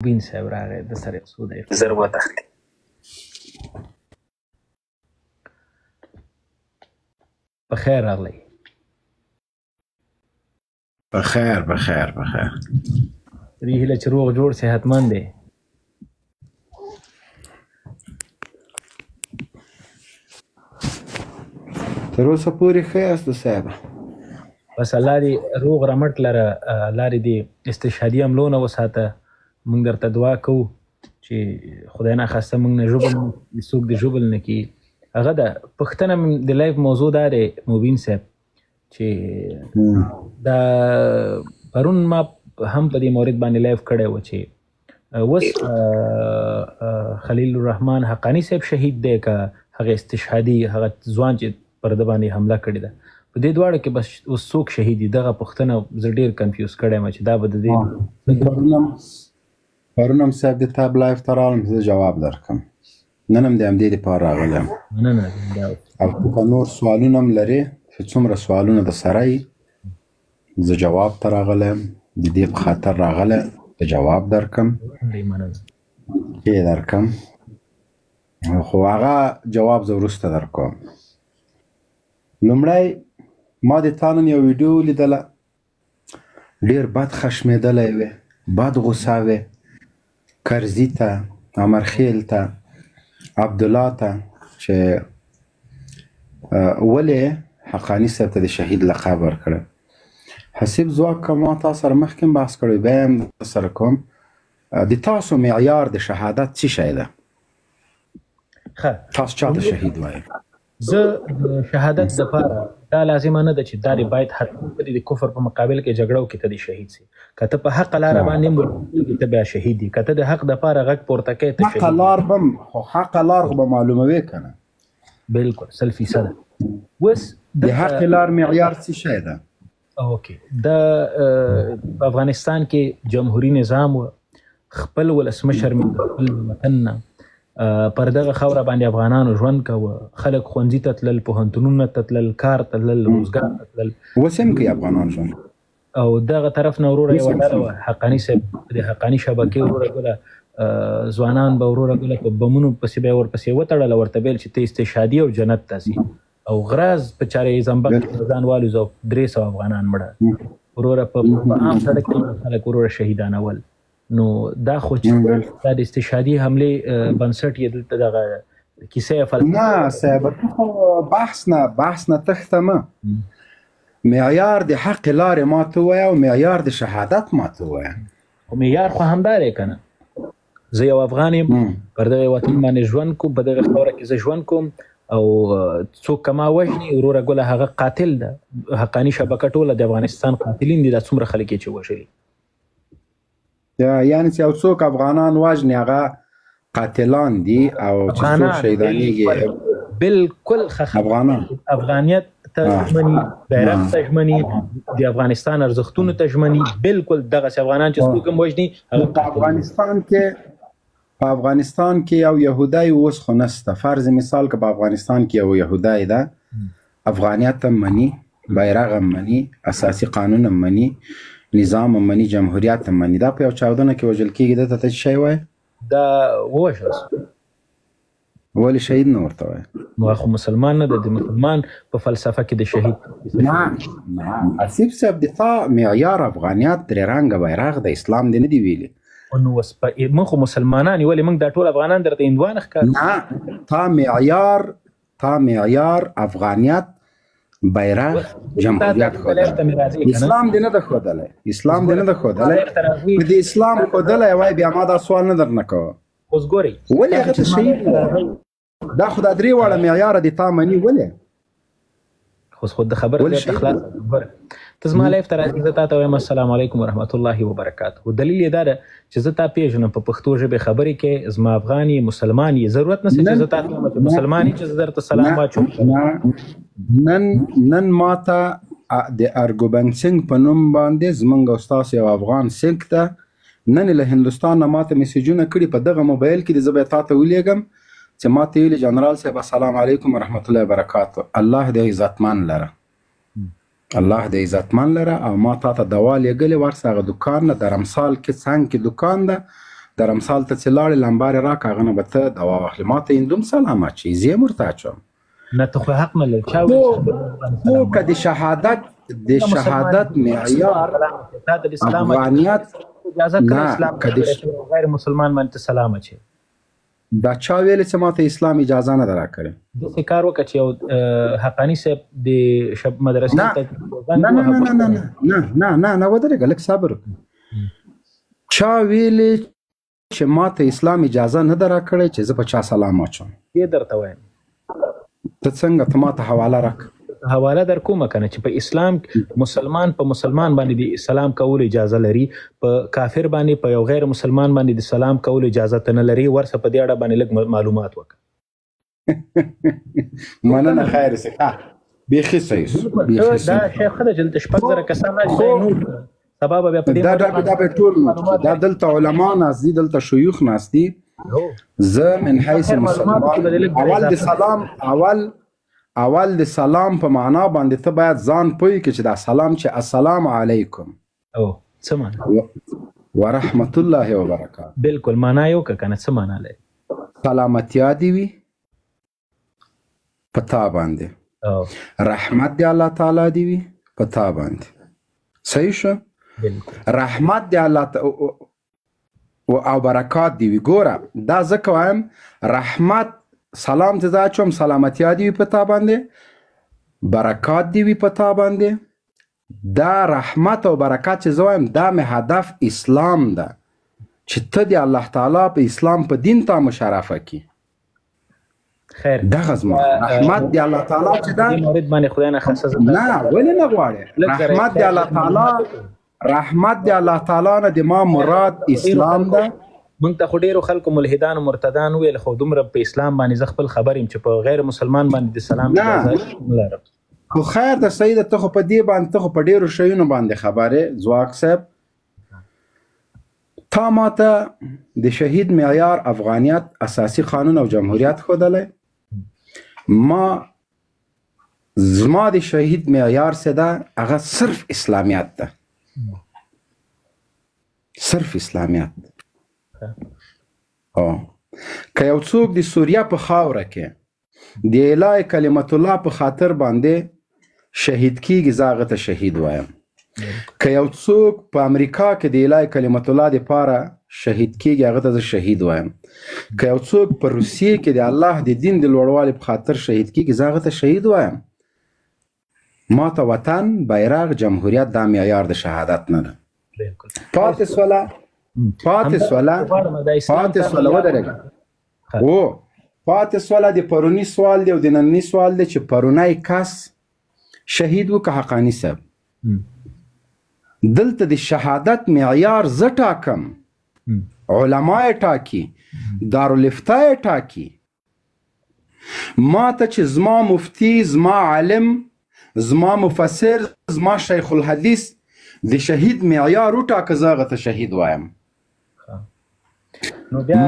بین صاحب راغی د سره څو دی زر وتښتې. په خیر راغلی. په خیر په خیر په خیر. دې هیله چې روغ جوړ صحتمند دی. تر اوسه پورې ښه یاست صاحب؟ بس الله دې روغ رمټ لره، لارې دې استشهادي حملو نه وساته. موږ درته دعا کوو چې خدای ناخواسته موږ نه ژوبل څوک دې ژوبل نه کړي. هغه ده پوښتنه د لایف موضوع دا دی مبین صاحب چې دا پرون ما هم په دې مورد باندې لایف کړی و چې اوس خلیل الرحمن حقانی صاحب شهید دی که هغه استشهادي هغه ځوان چې پر ده باندې حمله کړې ده، په دې دواړو کې بس اوس څوک شهید دي؟ دغه پوښتنه زه ډېر کنفیوز کړی یم چې دا به د دې پرون هم صاحب د تاب لایف ته راغلم زه جواب درکړم. نن هم د همدې دپاره راغلی یم. او که نور سوالونه هم لرې چې څومره سوالونه د سره یي زه جواب ته راغلی یم، د دې په خاطر راغلی د جواب درکړم کې درکړم، خو هغه جواب زه وروسته درکوم. لومړی ما د تا نن یو ویډیو لیدله، ډېر بد خشمېدلی وې، بد غوسه وې، کرزي ته، امرخیل ته، عبدالله ته چې ولې حقاني صاحب ته د شهید لقب ورکړی. حسیب ځواک ما تا سره مخکې هم بحث کړی، بیا هم سره کوم. د تاسو معیار د شهادت څه شی ده؟ تاسو چاته شهید وایي؟ زه شهادت دپاره دا لازمه نه ده چې دا باید حتما په د کفر په مقابل کې جګړه وکړي ته د شهید سي. که ته په حق لاره باندې هم ته بیا شهید یې، که ته د حق دپاره غږ پورته کوې ته شهید. حق لار خو به معلوموې که نه؟ بلکل 100%. اوس د حق لار معیار څه شی ده؟ اوکې، د افغانستان کې جمهوري نظام و، خپل ولسمشر مې د خپل وطن نه پر دغه خاوره باندې افغانانو ژوند کوه، خلک ښوونځي ته تلل، پوهنتونونو ته تلل، کار ته تلل، روزګار ته تلل. اوس هم کوي افغانان ژوند. او دغه طرف نه وروره یوه ډله وه حقاني صاحب د حقاني شبکې وروره ګله ځوانان به وروره ګله په بمونو پسې به یې ورپسې وتړل، ورته ویل چې ته استشهادي او جنت ته ځي. او غراز په چارې زمبک کې ځان والوځه او 300 افغانان مړه وروره په عام سړک کې خلک وروره شهیدانول. نو دا خو چې دا د استشهادي حملې بنسټ یې دلته دغه کیسه یې نه صاحب ته خو بحث نه تښته مه. معیار د حق لارې ماته ووایه او معیار د شهادت ماته ووایه. خو معیار خو همدا دی که نه؟ زه یو افغان یم، پر دغه وطن باندې ژوند کوم، په دغه خاوره کې زه ژوند کوم، او څوک که ما وژني وروره ګله هغه قاتل ده. حقاني شبکه ټوله د افغانستان قاتلین دي، دا څومره خلک یې چې وژلي. یعنی چې یو څوک افغانان وژني هغه قاتلان دي، او چې څوک شهیدانېږي بلکل افغانان افغانیت ته ژمني، بیرغ ته ژمني، د افغانستان ارزښتونو ته ژمني. بلکل دغسې افغانان چې څوک هم وژني هغه په افغانستان کې یو یهودی اوس خو نسته. فرض مثال که په افغانستان کې یو یهودی ده، افغانیت هم مني، بیرغ هم مني، اساسي قانون هم مني، نظام هم مني، جمهوریت هم مني، دا په یو چاودنه کې وژل کېږي، ده ته ته څه شی وایې؟ دا ووژل شو. ولې شهید نه ورته وایې؟ نو خو مسلمان نه ده. د مسلمان په فلسفه کې د شهید نه حسیب صاحب د تا معیار افغانیت درې رنګه بیرغ د اسلام دی نه دی ویلي. نو موږ خو مسلمانان یو، ولې موږ دا ټول افغانان درته هندوان ښکارو؟ نه، تا معیار افغانیت بیرغ جمهوریت ښودلی، اسلام دی نه ده ښودلی. اسلام دی نه ده ښودلی. که د اسلام ښودلی وای بیا ما دا سوال نه درنه کوه. اوس ګورئ ولې هغه ته شهید دا خو دا درې واړه معیاره د تا مني. ولې خو د خبرې خلاص ګوره، ته زما لایف ته راځې، زه تا ته وایم السلام علیکم ورحمت الله وبرکاته. دلیل یې دا ده چې زه تا پیژنم، په پښتو ژبې خبرې کې زما افغان یې، مسلمان یې، ضرورت نشته چې زه تا ته وایم مسلمان یې چې زه درته سلام واچوم. نن ماته د ارګوبنګ سنګ په نوم باندې زمونږ او ستاسو یو افغان سنګ ته نن له هندوستان نه ماته میسیجونه کړي په دغه موبایل کې، زه به یې تا ته ولیږم چې ماته ویلي جنرال صاحب السلام علیکم ورحمت الله وبرکاته، الله دې عزتمن لره، الله دې عزتمن لره. او ما تا ته دوا لېږلې ورسه هغه دوکان نه د رمسال کې څنګ کې دوکان ده، درمسال ته چې لاړې لمبارې راکړه هغه نه به ته دوا واخلې ما ته هندوم سلام اچوي زه یې ورته اچوم نه ته خو حق نه لرې چا خو که د شهادت معیار افغانیت اجازه کړه اسلام غیر مسلمان باندې سلام اچي دا چا ویل چې ما ته اسلام اجازه نه ده راکړې داسې کار وکړه چې یو حقاني صاحب د مدرسې نه ودرېږه لږ صبر وکړه چا ویلې چې ما ته اسلام اجازه نه ده راکړې چې زه په چا سلام اچوم دې درته وایم ته څنګه ته ما ته حواله راکړه حواله در کومه کنه چې په اسلام مسلمان په مسلمان باندې د سلام کول اجازه لري په کافر باندې په یو غیر مسلمان باندې د سلام کول اجازه نه لري ورسه په دې اړه باندې لږ معلومات وکړه مننه خیر سي بیخي صحیح دا شیخ خدای جل شپږ زره کسان راځي نور سبب بیا په دې دا به ټول دا دلته علما ناس دي دلته شيوخ ناس دي زه من حيث مسلمان اول د سلام په معنا باندې ته باید ځان پوي کې چې دا سلام چې السلام علیکم او څه معنا ورحمت الله وبرکاته بالکل معنا یو کنه څه معنا لري سلامتیا دی وي پتا باندې رحمت دی الله تعالی دی وي پتا باندې صحیح شو بالکل رحمت دی الله او برکات دی وي ګوره دا ځکه وایم رحمت سلام ته ځاچوم سلامتیا دی وي پتا باندې برکات دی وي پتا باندې دا رحمت او برکات چې زوایم دا مې هدف اسلام ده چې ته دی الله تعالی په اسلام په دین ته مشرفه کی خیر دغه زما رحمت دی الله تعالی چې دا مورید باندې خدای نه خاصه نه ولې نه غواړي رحمت دی الله تعالی رحمت دی الله تعالی نه د ما مراد اسلام ده مونږ ته خو ډیرو خلکو ملحدان او مرتدان ویل خو دومره په اسلام باندې زه خپل خبر یم چې په غیر مسلمان باندې د سلام اجازه لرم خو خیر د سید ته خو په دې باندې ته خو په ډیرو شیونو باندې خبره زواک صاحب تا ماته د شهید معیار افغانیت اساسی قانون او جمهوریت خودله ما زما د شهید معیار سده هغه صرف اسلامیت ده صرف اسلامیت که یو څوک د سوریه په خاوره کې د الهی کلمت الله په خاطر باندې شهید کیږي زه هغه ته شهید وایم که یو څوک په امریکا کې د الهی کلمت الله دپاره شهید کیږي هغه ته زه شهید وایم که یو څوک په روسیې کې د الله د دین د لوړوالي په خاطر شهید کیږي زه هغه ته شهید وایم ما ته وطن بیرغ جمهوریت دا معیار د شهادت نه ده پاتې سوله ودرېږه پاتې سوله د پروني سوال دی او د ننني سوال دی چې پرونی کس شهید و که حقاني صاحب دلته د شهادت معیار زه ټاکم علما یې ټاکي دارالفتاء یې ټاکي ما ته چې زما مفتی زما عالم زما مفسر زما شیخ الحدیث د شهید معیار وټاکه زه هغه ته شهید وایم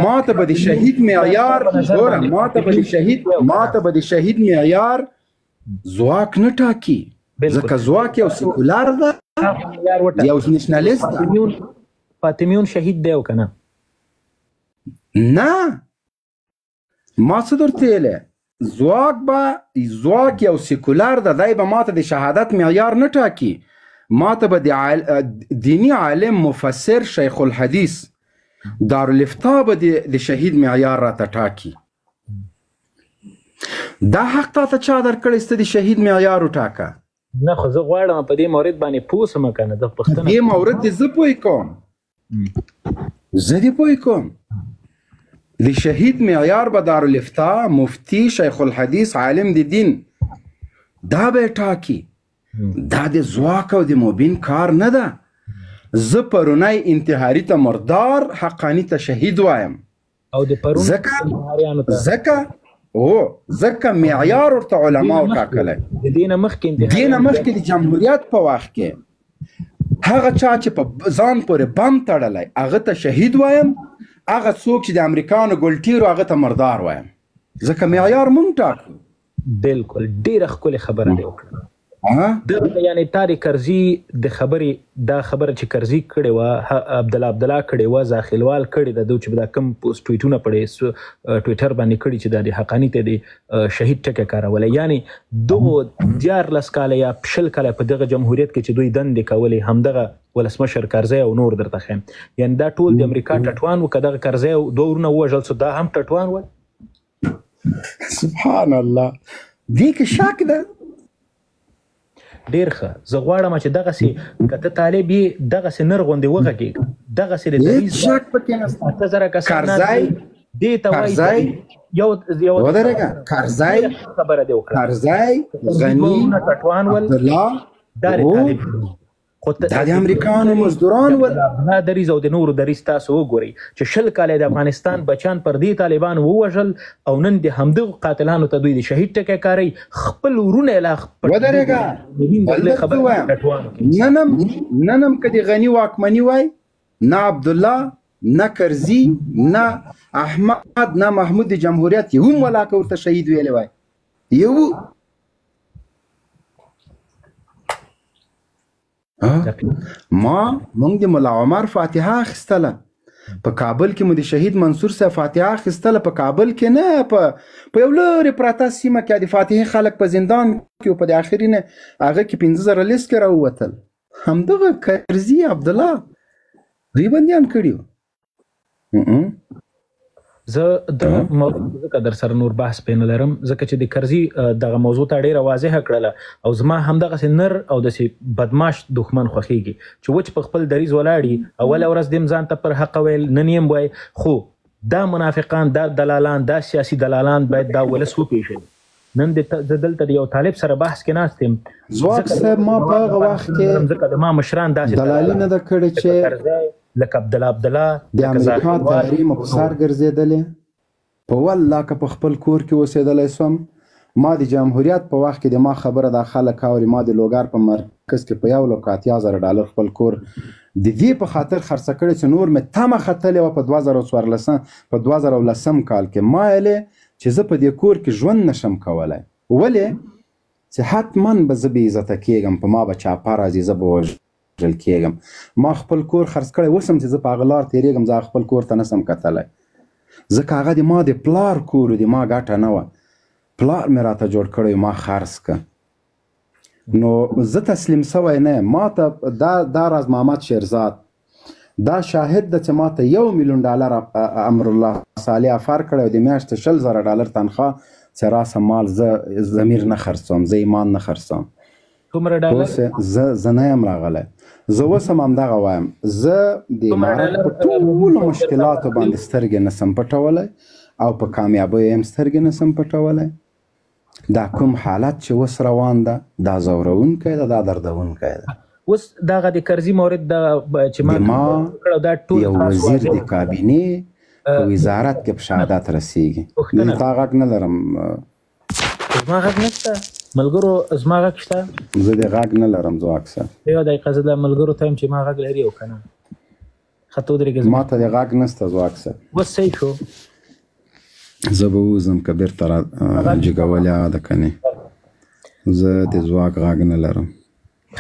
ما ته به د شهید معیار ګوره ما ته به د شهید معیار ځواک نه ټاکي ځکه ځواک یو سیکولر ده یو نشنالیست ده فاطمیون شهید دی او کنه نه ما څه درته ویلې ځواک یو سیکولر ده دی به ما ته د شهادت معیار نه ټاکي ما ته به د دینی عالم مفسر شیخ الحدیث دارالفتاء به د شهید معیار راته ټاکي دا حق تاته چا درکړی سته د شهید معیار وټاکه نه خو زه غواړم په دې مورد باندې پوه سم کنه د پښتنه دې مورد دې زه پوه کوم زه دې پوه کوم د شهید معیار به دارالفتاء مفتی شیخ الحدیث عالم د دین دا به ټاکي دا د ځواک او د مبین کار نه ده زه پرونی انتحاري ته مردار حقاني ته شهید وایم او د پرون ځکه معیار ورته علماو ټاکلی د دینه مخکې د جمهوریت په وخت کې هغه چا چې په ځان پورې بم تړلی هغه ته شهید وایم هغه څوک چې د امریکانو ګلټیرو هغه ته مردار وایم ځکه معیار مونږ ټاکو بالکل ډیره ښکلې خبره دی وکړه دغه یعنی تاری کرزي د خبرې دا خبره چې کرزي کړې وه عبدالله کړې وه زاخیلوال کړې ده چې دا کوم پوسټ ټویټونه پړې ټویټر باندې کړي چې دا د حقاني ته د شهید ټکی کارولی یعنی دغو 14 کاله یا 20 کاله په دغه جمهوریت کې چې دوی دندې کولې همدغه ولسمشر کرزی او نور درته ښیم یعنی دا ټول د امریکا ټټوان و که دغه کرزی او 2 ورونه ووژل سو دا هم ټټوان ول سبحان الله دې کې شک ده ډېر ښه زه غواړم چې دغسې که ته طالب یې دغسې نر غوندې وغږېږه دغسې د دریځ شک پکې نشته 8000 کسان دې ته وایي ودرېږه کرزی خبره دې وکړه کرزی غني عبدالله دا طالب دا د امریکانو مزدوران ول دا دریځ او د نورو دریځ تاسو وګورئ چې 20 کاله د افغانستان بچیان پر دې طالبان ووژل او نن د همدغو قاتلانو ته دوی د شهید ټکی کاروي خپل ورونه یې لا ودرېږه ننم که د غني واکمني وای نه عبدالله نه کرزي نه احمد نه محمود د جمهوریت یو هم ولاکه ورته شهید ویلی وای یو مونږ د ملا عمر فاتحه اخیستله په کابل کې مو د شهید منصور صاحب فاتحه اخیستله په کابل کې نه په یو لرې پراته سیمه کې د فاتحې خلک په زندان کې په د آخري نه هغه کې 15,000 لیست کې راووتل همدغه کرزي عبدالله دوی بندیان کړي زه ځکه در سره نور بحث پې نه لرم ځکه چې د کرزي دغه موضوع ته ډېره واضحه کړله او زما همدغسې نر او داسې بدماش دښمن خوښېږي چې وچ په خپل دریځ ولاړي اوله ورځ دې ځان ته پر حق ویل نن یم وای خو دا منافقان دا دلالان دا سیاسي دلالان باید دا ولس وپېژني نن زه دلته د یو طالب سره بحث کې ناست یم ځواک صاحب ما په هغه وخت کې ځکه د ما مشران داسې دلالي نه ده کړې چې لکه عبدالله د امریکا تیاري مخصار ګرځېدلې په والله که په خپل کور کې اوسېدلی سوم ما د جمهوریت په وخت کې د ما خبره دا خلک اوري ما د لوګر په مرکز کې په $1,80,000 خپل کور د دې په خاطر خرڅه کړی چې نور مې تمه ختلې وه په 2010 کال کې ما ویلې چې زه په دې کور کې ژوند نشم کولی ولې چې حتما به زه بې عزته کېږم په ما به چاپه راځي زه به وژل کېږم ما خپل کور خرڅ کړی اوس هم چې زه په هغه لار تېرېږم زه خپل کور ته نسم کتلی ځکه هغه د ما د پلار کور د ما ګټه نه وه پلار مې راته جوړ کړی ما خرڅ که نو زه تسلیم سوی نه یم ما ته دا راز محمد شیرزاد دا شاهد ده چې ما ته $1,000,000 امرالله صالح افر کړی او د میاشتې $10,000 تنخواه چې راسه مال زه ضمیر نه خرڅوم زه ایمان نه خرڅوم زه نه یم راغلی زه اوس هم همدغه وایم زه د امارت په ټولو مشکلاتو باندې سترګې نسم پټولی او په کامیابیو هم سترګې نسم پټولی دا کوم حالت چې اوس روان ده دا ځورونکی ده دا دردونکی ده اوس دغه د کرزي مورد چې ما یو وزیر د کابینې په وزارت کې په شهادت رسیږي تا غږ نه لرم زما غږ نشته ملګرو زما غږ شته زه د غږ نه لرم ځواک صاحب یوه دقیقه زه د ملګرو ته یم چې ما غږ لري او که نه ښه ته ودرېږه ما ته د غږ نشته ځواک صاحب اوس صحیح شو زه به ووځم که بېرته جګولې ده که نه زه د ځواک غږ نه لرم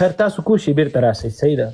خیر تاسو کوشئ بېرته راسئ صحیح ده